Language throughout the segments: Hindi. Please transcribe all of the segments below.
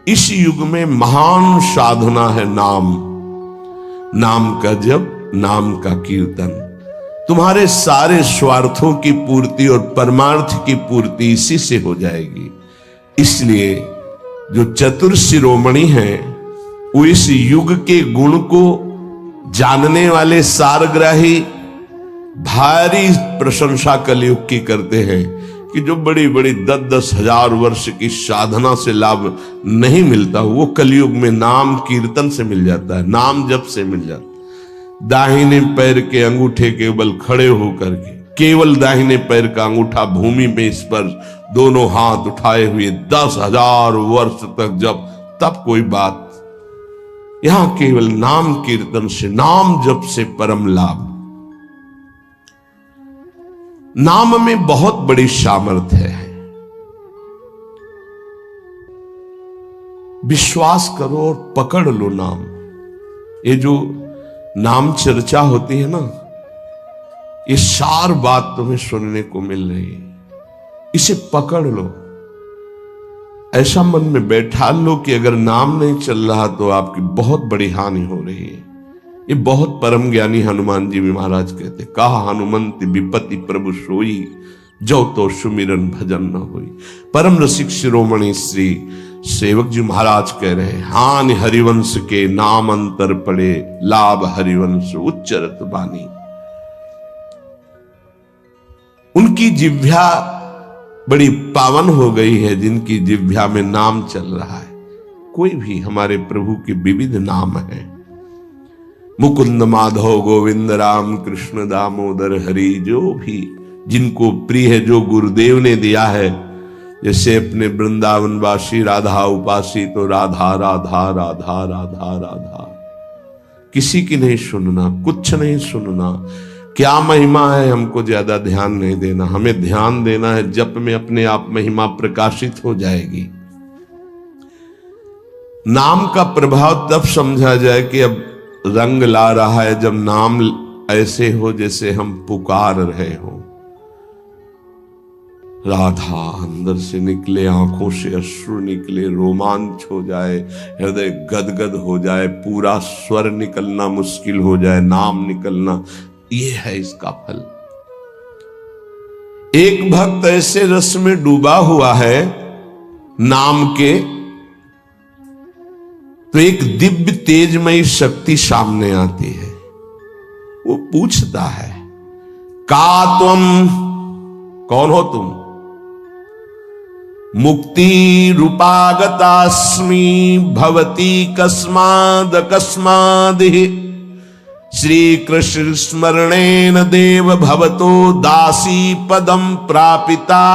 इस युग में महान साधना है नाम, नाम का जप, नाम का कीर्तन। तुम्हारे सारे स्वार्थों की पूर्ति और परमार्थ की पूर्ति इसी से हो जाएगी। इसलिए जो चतुर शिरोमणि हैं वो इस युग के गुण को जानने वाले सारग्राही भारी प्रशंसा कलयुग की करते हैं कि जो बड़ी बड़ी 10-10 हजार वर्ष की साधना से लाभ नहीं मिलता वो कलयुग में नाम कीर्तन से मिल जाता है, नाम जप से मिल जाता है। दाहिने पैर के अंगूठे के बल खड़े होकर के केवल दाहिने पैर का अंगूठा भूमि में स्पर्श, दोनों हाथ उठाए हुए 10,000 वर्ष तक जब, तब कोई बात। यहां केवल नाम कीर्तन से, नाम जप से परम लाभ। नाम में बहुत बड़ी सामर्थ्य है। विश्वास करो और पकड़ लो नाम। ये जो नाम चर्चा होती है ना, ये सार बात तुम्हें सुनने को मिल रही है। इसे पकड़ लो, ऐसा मन में बैठा लो कि अगर नाम नहीं चल रहा तो आपकी बहुत बड़ी हानि हो रही है। ये बहुत परम ज्ञानी हनुमान जी भी महाराज कहते, कहा हनुमंत विपत्ति प्रभु सोई, जो तो सुमिरन भजन न होई। परम रसिक शिरोमणि श्री सेवक जी महाराज कह रहे हैं, हानि हरिवंश के नाम अंतर पड़े, लाभ हरिवंश उच्चरत बानी। उनकी जिह्वा बड़ी पावन हो गई है जिनकी जिह्वा में नाम चल रहा है। कोई भी हमारे प्रभु के विविध नाम हैं, मुकुंद माधव गोविंद राम कृष्ण दामोदर हरि, जो भी जिनको प्रिय है, जो गुरुदेव ने दिया है। जैसे अपने वृंदावनवासी राधा उपासी तो राधा राधा राधा राधा राधा, किसी की नहीं सुनना, कुछ नहीं सुनना। क्या महिमा है हमको ज्यादा ध्यान नहीं देना, हमें ध्यान देना है जप में अपने आप महिमा प्रकाशित हो जाएगी। नाम का प्रभाव तब समझा जाए कि अब रंग ला रहा है जब नाम ऐसे हो जैसे हम पुकार रहे हो। राधा अंदर से निकले, आंखों से अश्रु निकले, रोमांच हो जाए, हृदय गदगद हो जाए, पूरा स्वर निकलना मुश्किल हो जाए, नाम निकलना, ये है इसका फल। एक भक्त ऐसे रस में डूबा हुआ है नाम के, तो एक दिव्य तेजमयी शक्ति सामने आती है। वो पूछता है, का तुम, कौन हो तुम? मुक्ति रूपागतास्मि भवती कस्माद कस्मादिहि, श्री कृष्ण स्मरणेन देव भवतो दासी पदम प्रापिता,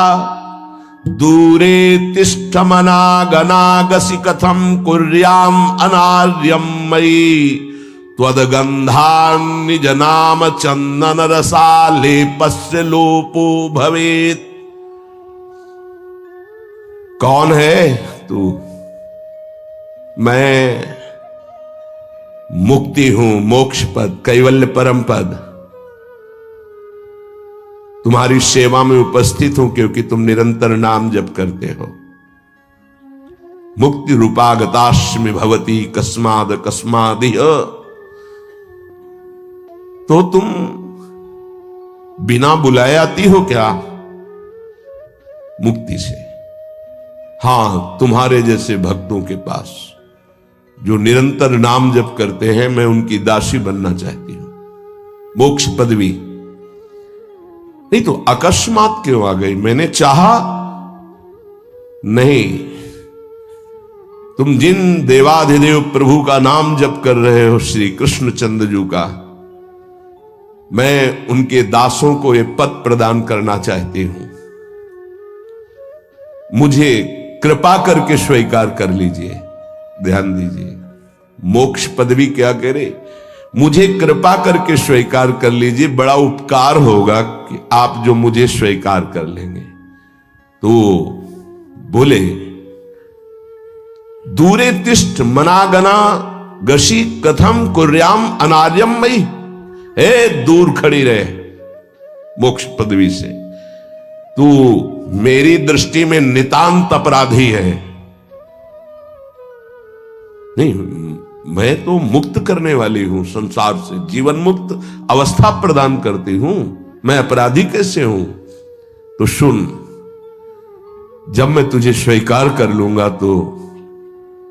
दूरे तिष्ठमनागनागसि कथम कुर्याम अनार्यम मयि, त्वदगंधान्निज नाम चंदन रसालेपस्य लोपो भवेत्। कौन है तू? मैं मुक्ति हूं, मोक्ष पद, कैवल्य परम पद। तुम्हारी सेवा में उपस्थित हूं क्योंकि तुम निरंतर नाम जप करते हो। मुक्ति रूपागतास्मि भवती कस्माद कस्मादिह, तो तुम बिना बुलाए आती हो क्या मुक्ति से? हां, तुम्हारे जैसे भक्तों के पास जो निरंतर नाम जप करते हैं, मैं उनकी दासी बनना चाहती हूं, मोक्ष पदवी। नहीं तो अकस्मात क्यों आ गई? मैंने चाहा नहीं। तुम जिन देवाधिदेव प्रभु का नाम जप कर रहे हो, श्री कृष्ण चंद्र जी का, मैं उनके दासों को ये पद प्रदान करना चाहती हूं। मुझे कृपा करके स्वीकार कर लीजिए। ध्यान दीजिए, मोक्ष पदवी क्या कह रहे? मुझे कृपा करके स्वीकार कर लीजिए, बड़ा उपकार होगा कि आप जो मुझे स्वीकार कर लेंगे। तो बोले, दूरे तिष्ठ मनागना गशी कथम कुर्याम अनार्यम मई, हे दूर खड़ी रहे मोक्ष पदवी से, तू मेरी दृष्टि में नितांत अपराधी है। नहीं, मैं तो मुक्त करने वाली हूं संसार से, जीवन मुक्त अवस्था प्रदान करती हूं। मैं अपराधी कैसे हूं? तो सुन, जब मैं तुझे स्वीकार कर लूंगा तो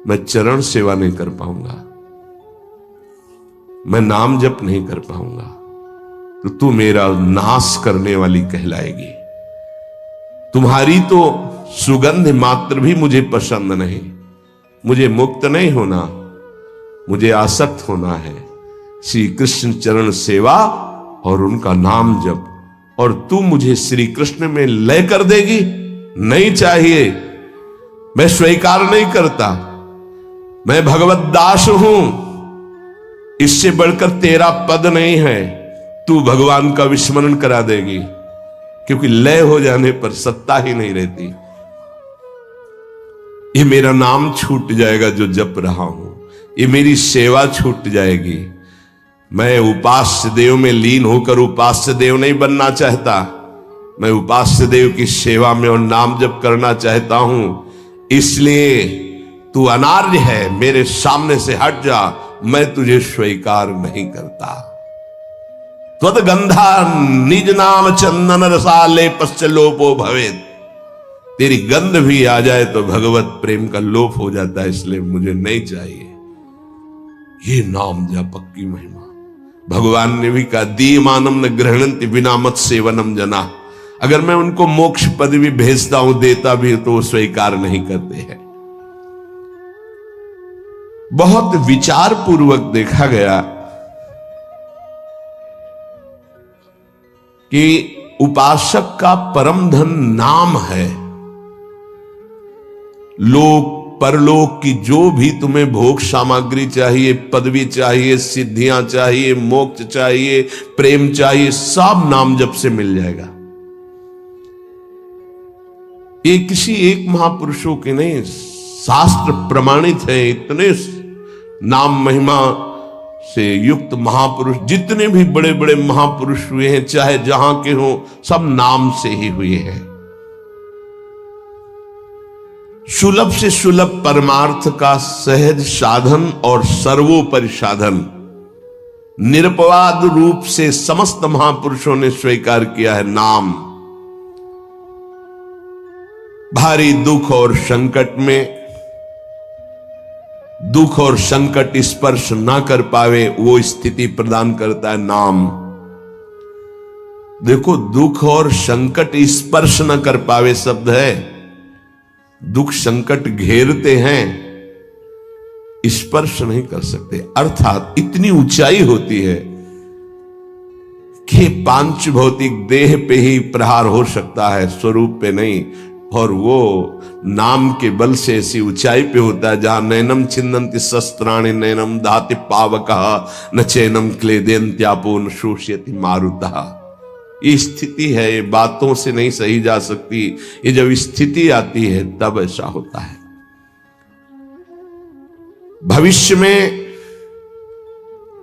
मैं चरण सेवा नहीं कर पाऊंगा, मैं नाम जप नहीं कर पाऊंगा, तो तू मेरा नाश करने वाली कहलाएगी। तुम्हारी तो सुगंध मात्र भी मुझे पसंद नहीं। मुझे मुक्त नहीं होना, मुझे आसक्त होना है श्री कृष्ण चरण सेवा और उनका नाम जप। और तू मुझे श्री कृष्ण में लय कर देगी? नहीं चाहिए, मैं स्वीकार नहीं करता। मैं भगवत दास हूं, इससे बढ़कर तेरा पद नहीं है। तू भगवान का विस्मरण करा देगी, क्योंकि लय हो जाने पर सत्ता ही नहीं रहती। ये मेरा नाम छूट जाएगा जो जप रहा हूं, ये मेरी सेवा छूट जाएगी। मैं उपास्य देव में लीन होकर उपास्य देव नहीं बनना चाहता, मैं उपास्य देव की सेवा में और नाम जप करना चाहता हूं। इसलिए तू अनार्य है, मेरे सामने से हट जा, मैं तुझे स्वीकार नहीं करता। त्वद गंधा निज नाम चंदन रसाले पश्चलोपो भवेत। तेरी गंध भी आ जाए तो भगवत प्रेम का लोप हो जाता है, इसलिए मुझे नहीं चाहिए। ये नाम जापक की महिमा। भगवान ने भी कहा, दीयमानम न गृह्णन्ति विना मत सेवनम जना। अगर मैं उनको मोक्ष पदवी भेजता हूं, देता भी, तो वो स्वीकार नहीं करते हैं। बहुत विचार पूर्वक देखा गया कि उपासक का परम धन नाम है। लोक परलोक की जो भी तुम्हें भोग सामग्री चाहिए, पदवी चाहिए, सिद्धियां चाहिए, मोक्ष चाहिए, प्रेम चाहिए, सब नाम जप से मिल जाएगा। ये किसी एक महापुरुषों के नहीं, शास्त्र प्रमाणित है। इतने नाम महिमा से युक्त महापुरुष, जितने भी बड़े बड़े महापुरुष हुए हैं, चाहे जहां के हों, सब नाम से ही हुए हैं। सुलभ से सुलभ परमार्थ का सहज साधन और सर्वोपरि साधन निरपवाद रूप से समस्त महापुरुषों ने स्वीकार किया है नाम। भारी दुख और संकट में, दुख और संकट स्पर्श ना कर पावे, वो स्थिति प्रदान करता है नाम। देखो, दुख और संकट स्पर्श न कर पावे शब्द है। दुख संकट घेरते हैं, स्पर्श नहीं कर सकते। अर्थात इतनी ऊंचाई होती है कि पांच भौतिक देह पे ही प्रहार हो सकता है, स्वरूप पे नहीं। और वो नाम के बल से ऐसी ऊंचाई पे होता है जहां नैनम छिन्दन्ति शस्त्राणि नैनम दाति पावकः न चैनम क्लेदयन्त्यापो न शोष्यति मारुतः। ये स्थिति है, ये बातों से नहीं सही जा सकती। ये जब स्थिति आती है तब ऐसा होता है। भविष्य में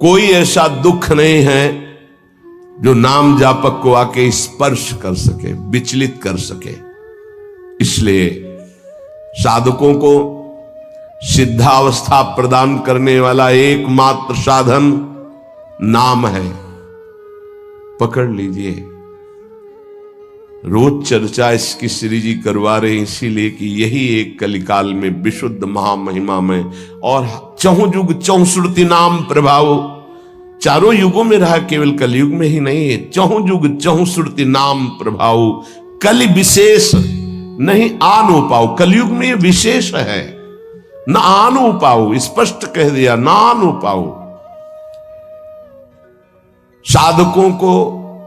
कोई ऐसा दुख नहीं है जो नाम जापक को आके स्पर्श कर सके, विचलित कर सके। इसलिए साधकों को सिद्धावस्था प्रदान करने वाला एकमात्र साधन नाम है। पकड़ लीजिए। रोज चर्चा इसकी श्री जी करवा रहे हैं, इसीलिए कि यही एक कलिकाल में विशुद्ध महामहिमा में और चहुं युग चहुश्रुति नाम प्रभाव, चारों युगों में रहा, केवल कलयुग में ही नहीं है। चहुं युग चहुश्रुति नाम प्रभाव, कलि विशेष नहीं आनो पाओ। कलयुग में ये विशेष है, न आनो पाओ, स्पष्ट कह दिया, ना आनो पाओ। साधकों को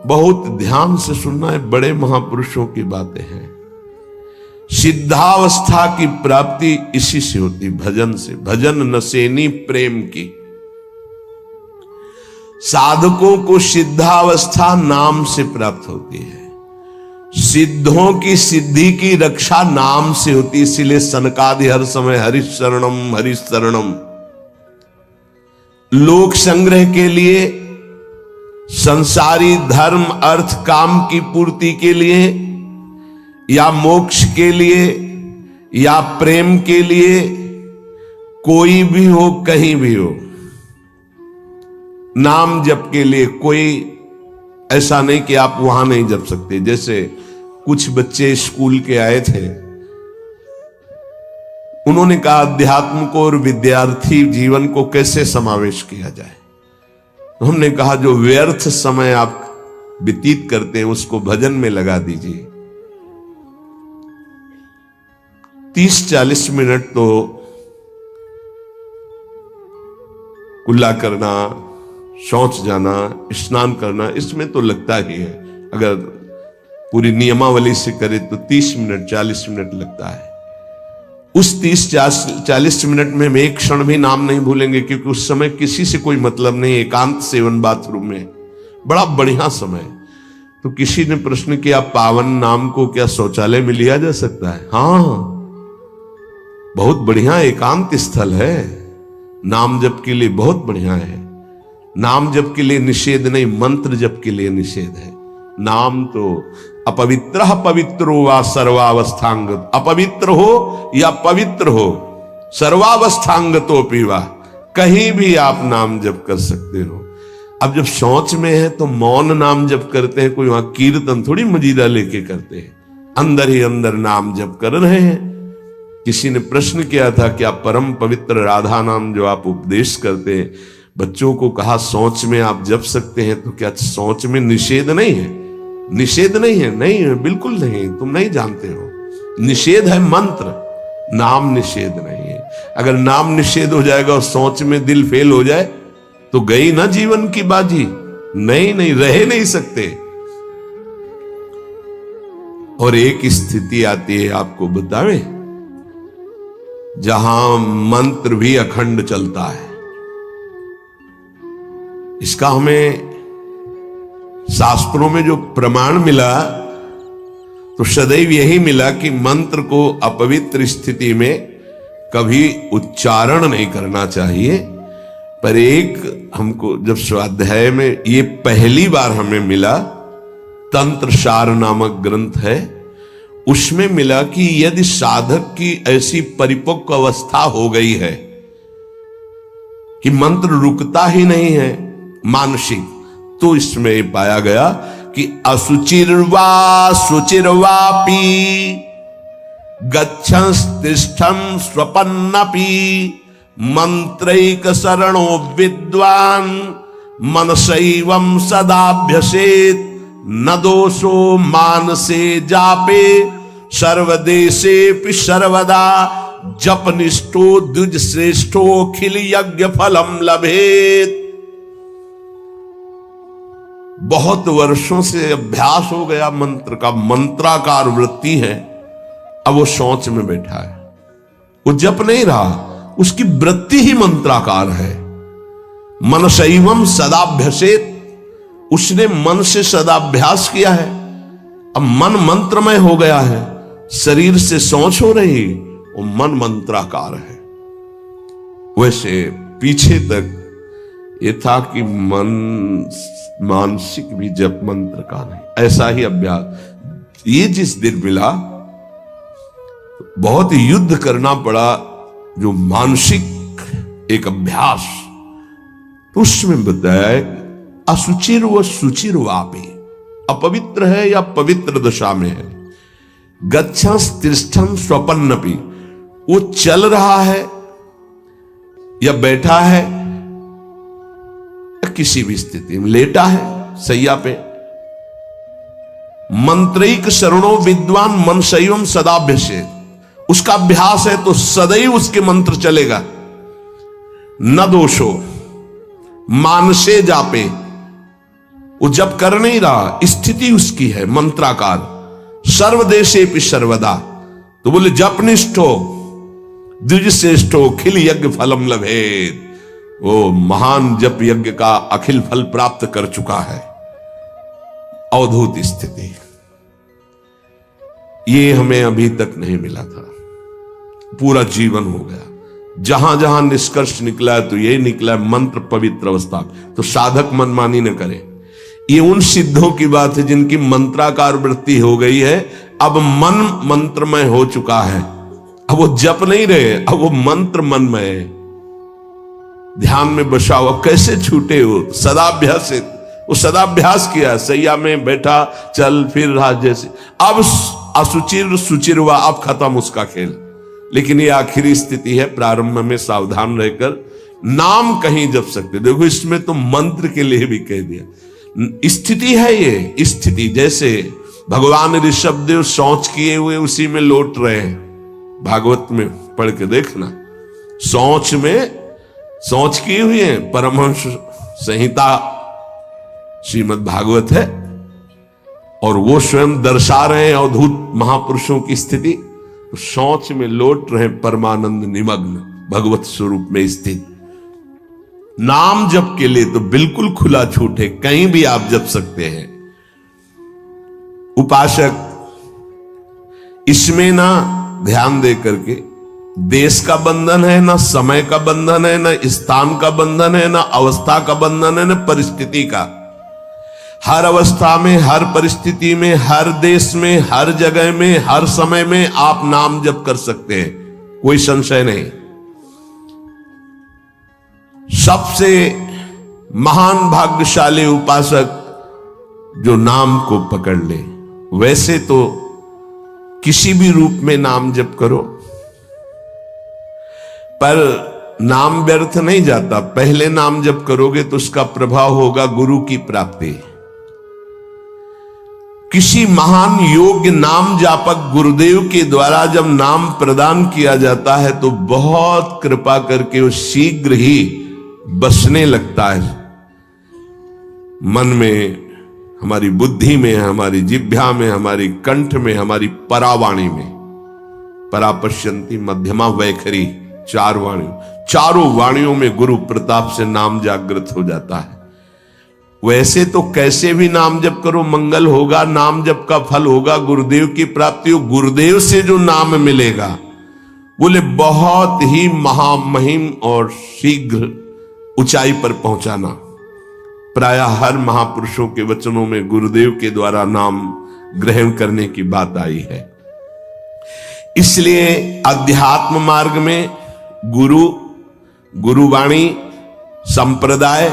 बहुत ध्यान से सुनना है, बड़े महापुरुषों की बातें हैं। सिद्धावस्था की प्राप्ति इसी से होती, भजन से। भजन नसेनी प्रेम की। साधकों को सिद्धावस्था नाम से प्राप्त होती है। सिद्धों की सिद्धि की रक्षा नाम से होती, इसीलिए सनकादि हर समय हरिशरणम हरिशरणम। लोक संग्रह के लिए, संसारी धर्म अर्थ काम की पूर्ति के लिए, या मोक्ष के लिए, या प्रेम के लिए कोई भी हो, कहीं भी हो, नाम जप के लिए कोई ऐसा नहीं कि आप वहां नहीं जप सकते। जैसे कुछ बच्चे स्कूल के आए थे, उन्होंने कहा अध्यात्म को और विद्यार्थी जीवन को कैसे समावेश किया जाए। तो हमने कहा जो व्यर्थ समय आप व्यतीत करते हैं उसको भजन में लगा दीजिए। 30-40 मिनट तो कुल्ला करना, शौच जाना, स्नान करना, इसमें तो लगता ही है। अगर पूरी नियमावली से करे तो 30 मिनट 40 मिनट लगता है। उस 30-40 मिनट में हम एक क्षण भी नाम नहीं भूलेंगे, क्योंकि उस समय किसी से कोई मतलब नहीं, एकांत सेवन बाथरूम में, बड़ा बढ़िया समय। तो किसी ने प्रश्न किया, पावन नाम को क्या शौचालय में लिया जा सकता है? हाँ, बहुत बढ़िया एकांत स्थल है, नाम जप के लिए बहुत बढ़िया है। नाम जप के लिए निषेध नहीं, मंत्र जप के लिए निषेध है। नाम तो अपवित्र पवित्रो वा सर्वावस्थांग, अपवित्र हो या पवित्र हो, सर्वावस्थांग तो पीवा, कहीं भी आप नाम जप कर सकते हो। अब जब शौच में है तो मौन नाम जप करते हैं, कोई वहां कीर्तन थोड़ी मजीरा लेके करते हैं, अंदर ही अंदर नाम जप कर रहे हैं। किसी ने प्रश्न किया था कि आप परम पवित्र राधा नाम जो आप उपदेश करते हैं, बच्चों को कहा शौच में आप जप सकते हैं, तो क्या शौच में निषेध नहीं है? निषेध नहीं है, नहीं है, बिल्कुल नहीं, तुम नहीं जानते हो। निषेध है मंत्र, नाम निषेध नहीं है। अगर नाम निषेध हो जाएगा और शौच में दिल फेल हो जाए तो गई ना जीवन की बाजी, नहीं रह नहीं सकते। और एक स्थिति आती है, आपको बतावे, जहां मंत्र भी अखंड चलता है। इसका हमें शास्त्रों में जो प्रमाण मिला तो सदैव यही मिला कि मंत्र को अपवित्र स्थिति में कभी उच्चारण नहीं करना चाहिए। पर एक हमको जब स्वाध्याय में ये पहली बार हमें मिला, तंत्र सार नामक ग्रंथ है, उसमें मिला कि यदि साधक की ऐसी परिपक्व अवस्था हो गई है कि मंत्र रुकता ही नहीं है मानसिक, तो इसमें पाया गया कि असुचिर्वा शुचिर्वापि गच्छंस्तिष्ठं स्वपन्नपि मंत्रैक शरणो विद्वान मनसैवं सदाभ्यसेत न दोषो मानसे जापे सर्वदेशेपि सर्वदा जपनिष्ठो द्विज श्रेष्ठो खिल यज्ञ फलम लभेत। बहुत वर्षों से अभ्यास हो गया मंत्र का, मंत्राकार वृत्ति है, अब वो शौच में बैठा है, वो जप नहीं रहा, उसकी वृत्ति ही मंत्राकार है। मनसैवं सदाभ्यसेत, उसने मन से सदाभ्यास किया है, अब मन मंत्रमय हो गया है, शरीर से सोच हो रही, वो मन मंत्राकार है। वैसे पीछे तक ये था कि मन मानसिक भी जप मंत्र का नहीं, ऐसा ही अभ्यास। ये जिस दिन मिला बहुत युद्ध करना पड़ा, जो मानसिक एक अभ्यास, तो उसमें बताया असुचिर व सुचिर वापे, अपवित्र है या पवित्र दशा में है, गच्छंस्तिष्ठं स्वपन्नपि, वो चल रहा है या बैठा है, किसी भी स्थिति में लेटा है सैया पे, मंत्रैक शरणो विद्वान मनसैवं सदाभ्यसेत, उसका अभ्यास है तो सदैव उसके मंत्र चलेगा। न दोषो मानसे जापे, वो जब कर नहीं रहा, स्थिति उसकी है मंत्राकार। सर्वदेशेपि सर्वदा, तो बोले जपनिष्ठो द्विज श्रेष्ठो खिल यज्ञ फलम लभेत, वो महान जप यज्ञ का अखिल फल प्राप्त कर चुका है। अवधूत स्थिति ये हमें अभी तक नहीं मिला था, पूरा जीवन हो गया। जहां जहां निष्कर्ष निकला है तो यही निकला है, मंत्र पवित्र अवस्था। तो साधक मनमानी न करे। ये उन सिद्धों की बात है जिनकी मंत्राकार वृत्ति हो गई है, अब मन मंत्रमय हो चुका है, अब अब वो जप नहीं रहे, अब वो मंत्र मन में है, ध्यान में बसा हुआ। कैसे छूटे वो? सदाभ्यास से वो सदाभ्यास किया, सैया में बैठा, चल फिर रहा जैसे। अब असुचिर सुचिर हुआ, अब खत्म उसका खेल। लेकिन ये आखिरी स्थिति है, प्रारंभ में सावधान रहकर नाम कहीं जप सकते। देखो इसमें तो मंत्र के लिए भी कह दिया, स्थिति है ये स्थिति। जैसे भगवान ऋषभ देव शौच किए हुए उसी में लौट रहे हैं, भागवत में पढ़ के देखना, शौच में शौच किए हुए हैं। परमहंस संहिता श्रीमद् भागवत है और वो स्वयं दर्शा रहे हैं अवधूत महापुरुषों की स्थिति। तो शौच में लौट रहे परमानंद निमग्न भगवत स्वरूप में स्थित। नाम जप के लिए तो बिल्कुल खुला छूट है, कहीं भी आप जप सकते हैं। उपासक इसमें ना ध्यान दे करके, देश का बंधन है, ना समय का बंधन है, ना स्थान का बंधन है, ना अवस्था का बंधन है, ना परिस्थिति का। हर अवस्था में, हर परिस्थिति में, हर देश में, हर जगह में, हर समय में आप नाम जप कर सकते हैं, कोई संशय नहीं। सबसे महान भाग्यशाली उपासक जो नाम को पकड़ ले। वैसे तो किसी भी रूप में नाम जप करो, पर नाम व्यर्थ नहीं जाता। पहले नाम जप करोगे तो उसका प्रभाव होगा गुरु की प्राप्ति। किसी महान योग्य नाम जापक गुरुदेव के द्वारा जब नाम प्रदान किया जाता है तो बहुत कृपा करके वो शीघ्र ही बसने लगता है मन में, हमारी बुद्धि में, हमारी जिह्वा में, हमारी कंठ में, हमारी परावाणी में। परापश्यंती मध्यमा वैखरी, चार वाणियों, चारों वाणियों में गुरु प्रताप से नाम जागृत हो जाता है। वैसे तो कैसे भी नाम जप करो मंगल होगा, नाम जप का फल होगा, गुरुदेव की प्राप्ति हो। गुरुदेव से जो नाम मिलेगा बोले बहुत ही महामहिम और शीघ्र ऊंचाई पर पहुंचाना। प्रायः हर महापुरुषों के वचनों में गुरुदेव के द्वारा नाम ग्रहण करने की बात आई है। इसलिए अध्यात्म मार्ग में गुरु, गुरुवाणी, संप्रदाय,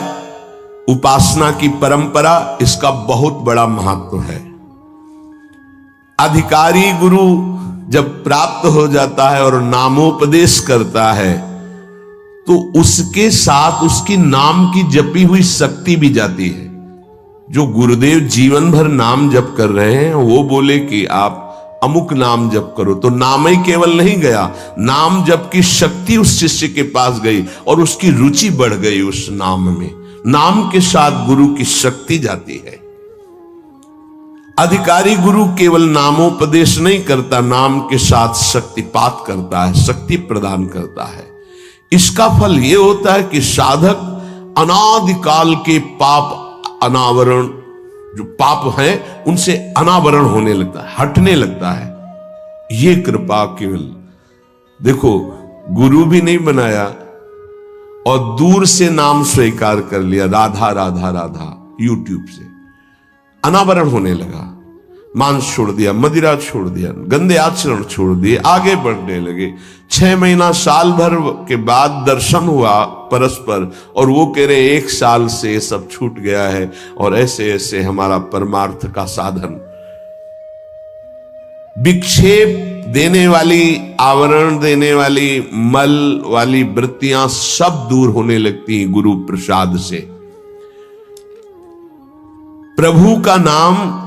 उपासना की परंपरा, इसका बहुत बड़ा महत्व है। अधिकारी गुरु जब प्राप्त हो जाता है और नामोपदेश करता है तो उसके साथ उसकी नाम की जपी हुई शक्ति भी जाती है। जो गुरुदेव जीवन भर नाम जप कर रहे हैं वो बोले कि आप अमुक नाम जप करो, तो नाम ही केवल नहीं गया, नाम जप की शक्ति उस शिष्य के पास गई और उसकी रुचि बढ़ गई उस नाम में। नाम के साथ गुरु की शक्ति जाती है। अधिकारी गुरु केवल नामोपदेश नहीं करता, नाम के साथ शक्तिपात करता है, शक्ति प्रदान करता है। इसका फल यह होता है कि साधक अनादिकाल के पाप अनावरण, जो पाप हैं उनसे अनावरण होने लगता है, हटने लगता है। ये कृपा केवल देखो, गुरु भी नहीं बनाया और दूर से नाम स्वीकार कर लिया, राधा राधा राधा, यूट्यूब से अनावरण होने लगा। मांस छोड़ दिया, मदिरा छोड़ दिया, गंदे आचरण छोड़ दिए, आगे बढ़ने लगे। 6 महीना साल भर के बाद दर्शन हुआ परस्पर और वो कह रहे 1 साल से सब छूट गया है और ऐसे ऐसे हमारा परमार्थ का साधन। विक्षेप देने वाली, आवरण देने वाली, मल वाली वृत्तियां सब दूर होने लगती हैं गुरु प्रसाद से। प्रभु का नाम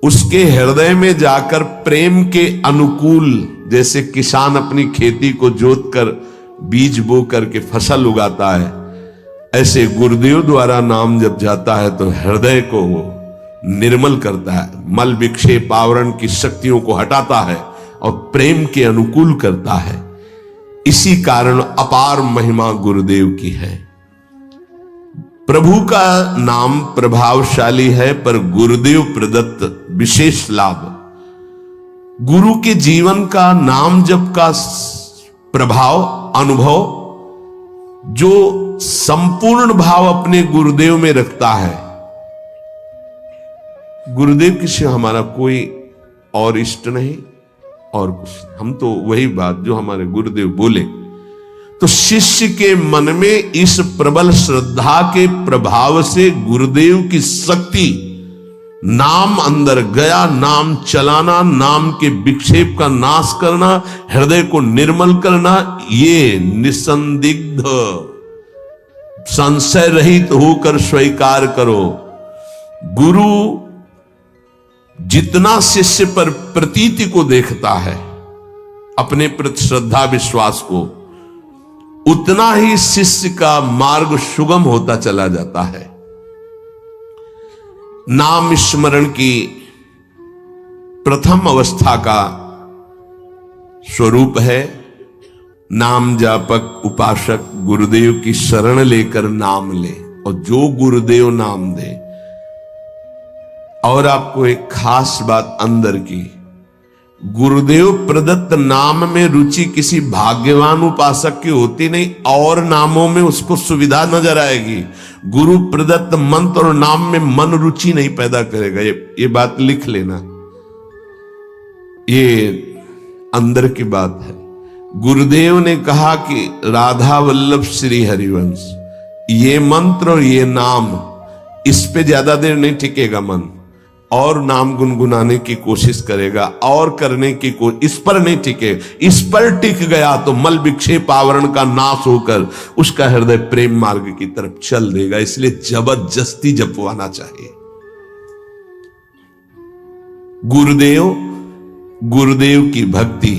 उसके हृदय में जाकर प्रेम के अनुकूल, जैसे किसान अपनी खेती को जोत कर बीज बो करके फसल उगाता है, ऐसे गुरुदेव द्वारा नाम जब जाता है तो हृदय को वो निर्मल करता है, मल विक्षेप आवरण की शक्तियों को हटाता है और प्रेम के अनुकूल करता है। इसी कारण अपार महिमा गुरुदेव की है। प्रभु का नाम प्रभावशाली है, पर गुरुदेव प्रदत्त विशेष लाभ। गुरु के जीवन का नाम जप का प्रभाव, अनुभव, जो संपूर्ण भाव अपने गुरुदेव में रखता है। गुरुदेव के सिवा हमारा कोई और इष्ट नहीं, और कुछ नहीं। हम तो वही बात जो हमारे गुरुदेव बोले। तो शिष्य के मन में इस प्रबल श्रद्धा के प्रभाव से गुरुदेव की शक्ति, नाम अंदर गया, नाम चलाना, नाम के विक्षेप का नाश करना, हृदय को निर्मल करना, ये निसंदिग्ध संशय रहित होकर स्वीकार करो। गुरु जितना शिष्य पर प्रतीति को देखता है, अपने प्रति श्रद्धा विश्वास को, उतना ही शिष्य का मार्ग सुगम होता चला जाता है। नाम स्मरण की प्रथम अवस्था का स्वरूप है नाम जापक उपासक गुरुदेव की शरण लेकर नाम ले, और जो गुरुदेव नाम दे। और आपको एक खास बात अंदर की, गुरुदेव प्रदत्त नाम में रुचि किसी भाग्यवान उपासक की होती नहीं, और नामों में उसको सुविधा नजर आएगी। गुरु प्रदत्त मंत्र और नाम में मन रुचि नहीं पैदा करेगा। ये बात लिख लेना, ये अंदर की बात है। गुरुदेव ने कहा कि राधा वल्लभ श्री हरिवंश, ये मंत्र और ये नाम, इस पे ज्यादा देर नहीं टिकेगा मन, और नाम गुनगुनाने की कोशिश करेगा, और करने की इस पर नहीं टिके। इस पर टिक गया तो मल विक्षेप आवरण का नाश होकर उसका हृदय प्रेम मार्ग की तरफ चल देगा। इसलिए जबरदस्ती जपवाना चाहिए। गुरुदेव की भक्ति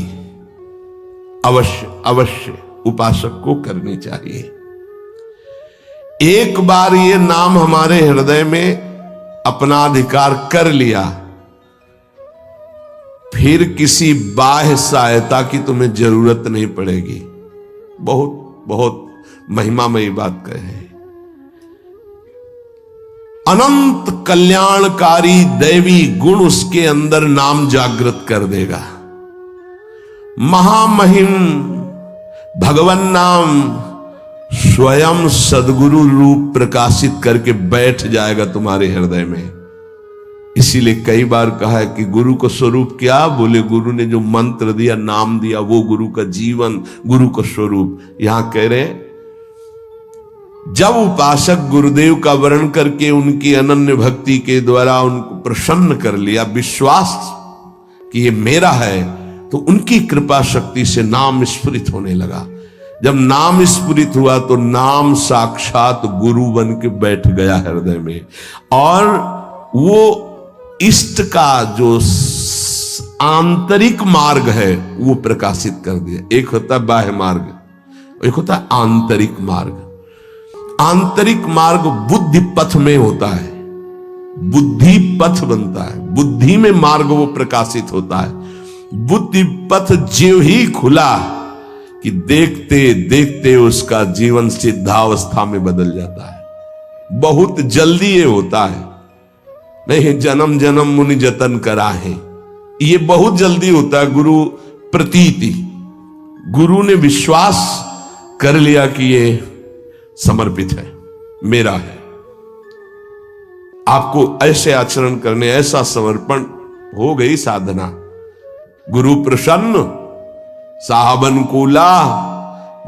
अवश्य अवश्य उपासक को करनी चाहिए। एक बार ये नाम हमारे हृदय में अपना अधिकार कर लिया, फिर किसी बाह्य सहायता की तुम्हें जरूरत नहीं पड़ेगी। बहुत बहुत महिमामयी बात कहे। अनंत कल्याणकारी दैवी गुण उसके अंदर नाम जागृत कर देगा। महामहिम भगवान नाम स्वयं सदगुरु रूप प्रकाशित करके बैठ जाएगा तुम्हारे हृदय में। इसीलिए कई बार कहा है कि गुरु का स्वरूप क्या? बोले गुरु ने जो मंत्र दिया, नाम दिया, वो गुरु का जीवन, गुरु का स्वरूप। यहां कह रहे हैं, जब उपासक गुरुदेव का वर्ण करके उनकी अनन्य भक्ति के द्वारा उनको प्रसन्न कर लिया, विश्वास कि ये मेरा है, तो उनकी कृपा शक्ति से नाम स्फुरित होने लगा। जब नाम स्फुरित हुआ तो नाम साक्षात गुरु बन के बैठ गया हृदय में, और वो इष्ट का जो आंतरिक मार्ग है वो प्रकाशित कर दिया। एक होता है बाह्य मार्ग, एक होता है आंतरिक मार्ग। आंतरिक मार्ग बुद्धि पथ में होता है, बुद्धि पथ बनता है, बुद्धि में मार्ग वो प्रकाशित होता है। बुद्धि पथ ज्यों ही खुला कि देखते देखते उसका जीवन सिद्धावस्था में बदल जाता है। बहुत जल्दी ये होता है, नहीं जन्म जन्म मुनि जतन करा है, ये बहुत जल्दी होता है। गुरु प्रतीति, गुरु ने विश्वास कर लिया कि ये समर्पित है, मेरा है। आपको ऐसे आचरण करने, ऐसा समर्पण, हो गई साधना। गुरु प्रसन्न, साहबन कूला,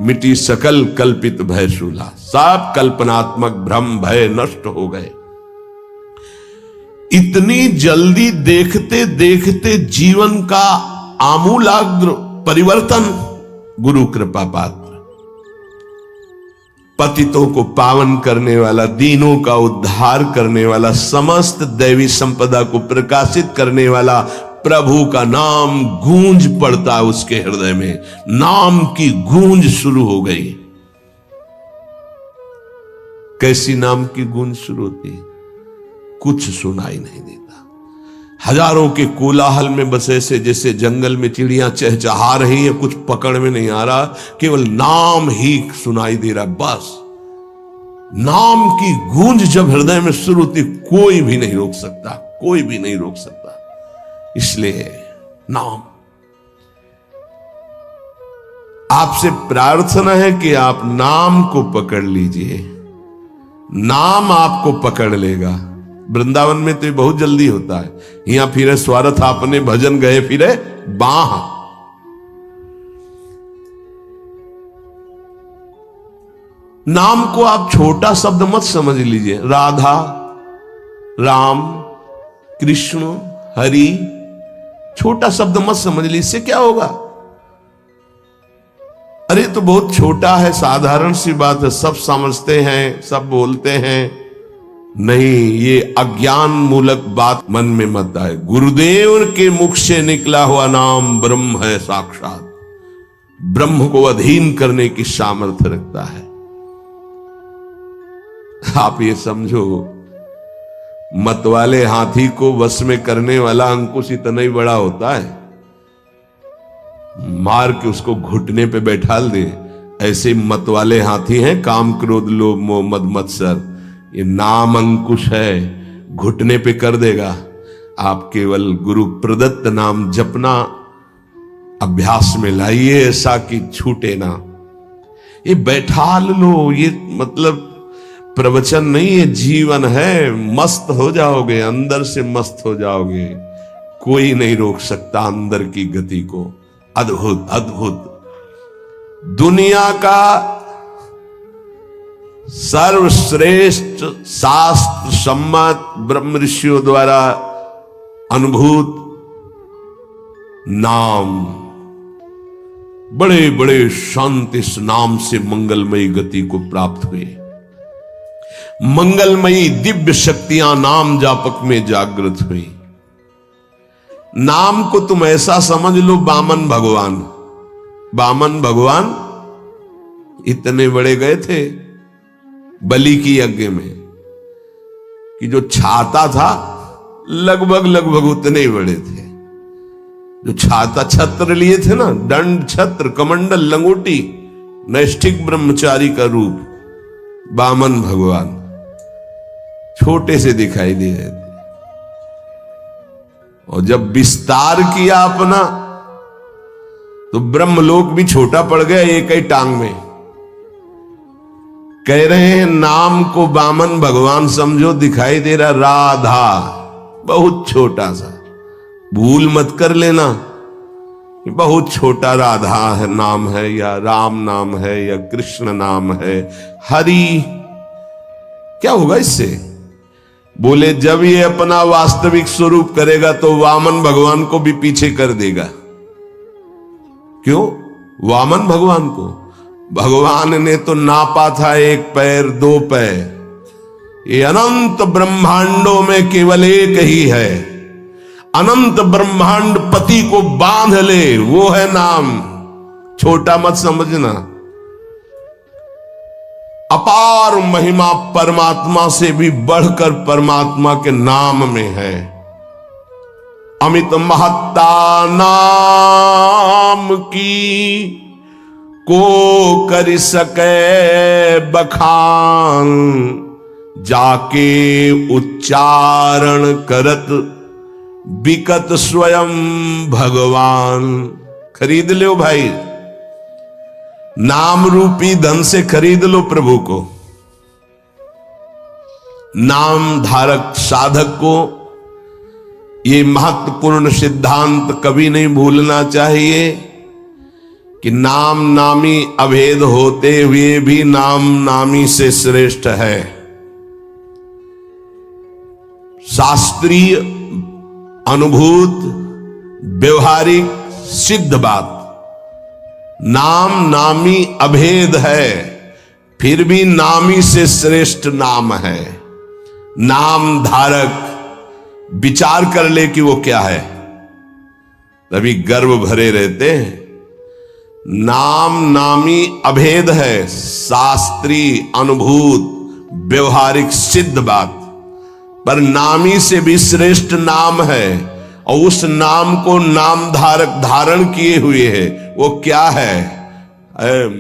मिटी सकल कल्पित भय शूला। सब कल्पनात्मक भ्रम भय नष्ट हो गए। इतनी जल्दी देखते देखते जीवन का आमूलाग्र परिवर्तन। गुरु कृपा पात्र, पतितों को पावन करने वाला, दीनों का उद्धार करने वाला, समस्त दैवी संपदा को प्रकाशित करने वाला प्रभु का नाम गूंज पड़ता है उसके हृदय में। नाम की गूंज शुरू हो गई। कैसी नाम की गूंज शुरू होती है? कुछ सुनाई नहीं देता। हजारों के कोलाहल में बस ऐसे जैसे जंगल में चिड़ियां चहचहा रही है, कुछ पकड़ में नहीं आ रहा, केवल नाम ही सुनाई दे रहा। बस नाम की गूंज जब हृदय में शुरू होती, कोई भी नहीं रोक सकता, कोई भी नहीं रोक सकता। इसलिए नाम, आपसे प्रार्थना है कि आप नाम को पकड़ लीजिए, नाम आपको पकड़ लेगा। वृंदावन में तो ये बहुत जल्दी होता है। यहां फिरे स्वार्थ आपने भजन गए फिरे बाह, नाम को आप छोटा शब्द मत समझ लीजिए। राधा, राम, कृष्ण, हरि, छोटा शब्द मत समझ लीजिए। इससे क्या होगा? अरे तो बहुत छोटा है, साधारण सी बात है, सब समझते हैं, सब बोलते हैं। नहीं, ये अज्ञान मूलक बात मन में मत आए। गुरुदेव के मुख से निकला हुआ नाम ब्रह्म है साक्षात। ब्रह्म को अधीन करने की सामर्थ्य रखता है। आप ये समझो, मतवाले हाथी को वश में करने वाला अंकुश इतना ही बड़ा होता है, मार के उसको घुटने पे बैठाल दे। ऐसे मतवाले हाथी हैं काम, क्रोध, लोभ, मोह, मद, मत्सर। ये नाम अंकुश है, घुटने पे कर देगा। आप केवल गुरु प्रदत्त नाम जपना अभ्यास में लाइए, ऐसा कि छूटे ना। ये बैठाल लो, ये मतलब प्रवचन नहीं, ये जीवन है। मस्त हो जाओगे, अंदर से मस्त हो जाओगे। कोई नहीं रोक सकता अंदर की गति को। अद्भुत अद्भुत। दुनिया का सर्वश्रेष्ठ शास्त्र सम्मत ब्रह्म ऋषियों द्वारा अनुभूत नाम, बड़े बड़े संत इस नाम से मंगलमयी गति को प्राप्त हुए। मंगलमयी दिव्य शक्तियां नाम जापक में जागृत हुई। नाम को तुम ऐसा समझ लो, वामन भगवान। वामन भगवान इतने बड़े गए थे बलि की यज्ञ में कि जो छाता था लगभग लगभग उतने ही बड़े थे। जो छाता, छत्र लिए थे ना, दंड, छत्र, कमंडल, लंगोटी, नैष्ठिक ब्रह्मचारी का रूप वामन भगवान छोटे से दिखाई दे रहे थे। और जब विस्तार किया अपना तो ब्रह्मलोक भी छोटा पड़ गया एक ही टांग में। कह रहे हैं नाम को वामन भगवान समझो, दिखाई दे रहा राधा, बहुत छोटा सा। भूल मत कर लेना, बहुत छोटा राधा है नाम है, या राम नाम है, या कृष्ण नाम है, हरि। क्या होगा इससे? बोले जब ये अपना वास्तविक स्वरूप करेगा तो वामन भगवान को भी पीछे कर देगा। क्यों? वामन भगवान को भगवान ने तो नापा था एक पैर, दो पैर। ये अनंत ब्रह्मांडों में केवल एक ही है। अनंत ब्रह्मांड पति को बांध ले, वो है नाम। छोटा मत समझना। अपार महिमा परमात्मा से भी बढ़कर परमात्मा के नाम में है। अमित महत्ता नाम की को कर सके बखान, जाके उच्चारण करत बिकत स्वयं भगवान। खरीद लो भाई, नाम रूपी धन से खरीद लो प्रभु को। नाम धारक साधक को ये महत्वपूर्ण सिद्धांत कभी नहीं भूलना चाहिए कि नाम नामी अभेद होते हुए भी नाम नामी से श्रेष्ठ है। शास्त्रीय, अनुभूत, व्यवहारिक, सिद्ध बात, नाम नामी अभेद है, फिर भी नामी से श्रेष्ठ नाम है। नाम धारक विचार कर ले कि वो क्या है, तभी गर्व भरे रहते हैं। नाम नामी अभेद है, शास्त्रीय, अनुभूत, व्यवहारिक, सिद्ध बात, पर नामी से भी श्रेष्ठ नाम है। और उस नाम को नाम धारक धारण किए हुए है, वो क्या है?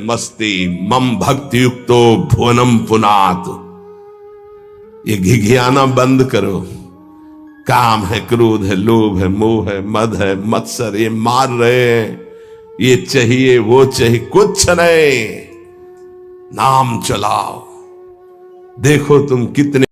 मस्ती मम भक्ति युक्तो भुवनम पुनात। ये घिघियाना बंद करो। काम है, क्रोध है, लोभ है, मोह है, मद है, मत्सर, ये मार रहे हैं, ये चाहिए, वो चाहिए, कुछ नहीं। नाम चलाओ, देखो तुम कितने